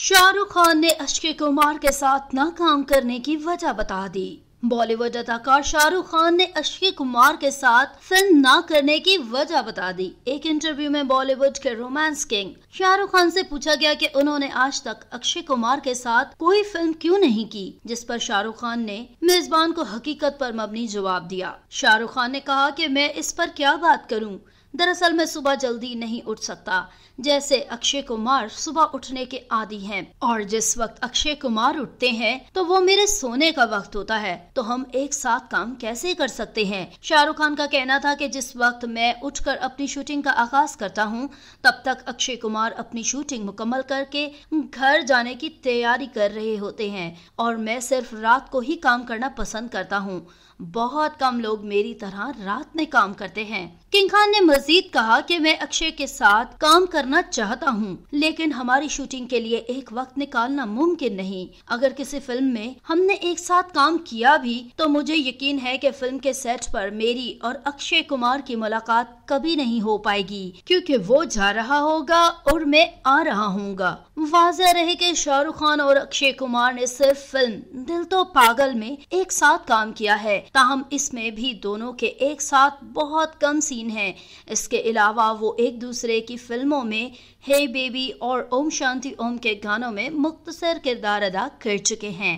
शाहरुख खान ने अक्षय कुमार के साथ न काम करने की वजह बता दी। बॉलीवुड अदाकार शाहरुख खान ने अक्षय कुमार के साथ फिल्म न करने की वजह बता दी। एक इंटरव्यू में बॉलीवुड के रोमांस किंग शाहरुख खान से पूछा गया कि उन्होंने आज तक अक्षय कुमार के साथ कोई फिल्म क्यों नहीं की, जिस पर शाहरुख खान ने मेजबान को हकीकत पर मबनी जवाब दिया। शाहरुख खान ने कहा कि मैं इस पर क्या बात करूं, दरअसल मैं सुबह जल्दी नहीं उठ सकता, जैसे अक्षय कुमार सुबह उठने के आदी हैं, और जिस वक्त अक्षय कुमार उठते हैं तो वो मेरे सोने का वक्त होता है, तो हम एक साथ काम कैसे कर सकते हैं। शाहरुख खान का कहना था कि जिस वक्त मैं उठकर अपनी शूटिंग का आगाज करता हूं, तब तक अक्षय कुमार अपनी शूटिंग मुकम्मल करके घर जाने की तैयारी कर रहे होते हैं और मैं सिर्फ रात को ही काम करना पसंद करता हूं। बहुत कम लोग मेरी तरह रात में काम करते हैं। किंग खान ने मजीद कहा कि मैं अक्षय के साथ काम करना चाहता हूं, लेकिन हमारी शूटिंग के लिए एक वक्त निकालना मुमकिन नहीं। अगर किसी फिल्म में हमने एक साथ काम किया भी तो मुझे यकीन है कि फिल्म के सेट पर मेरी और अक्षय कुमार की मुलाकात कभी नहीं हो पाएगी, क्योंकि वो जा रहा होगा और मैं आ रहा हूँगा। वाज़ेह रहे कि शाहरुख खान और अक्षय कुमार ने सिर्फ फिल्म दिल तो पागल में एक साथ काम किया है, ताहम इसमें भी दोनों के एक साथ बहुत कम सीन हैं। इसके अलावा वो एक दूसरे की फिल्मों में हे बेबी और ओम शांति ओम के गानों में मुख्तसर किरदार अदा कर चुके हैं।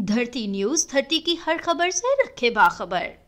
धरती न्यूज़, धरती की हर खबर से रखे बाखबर।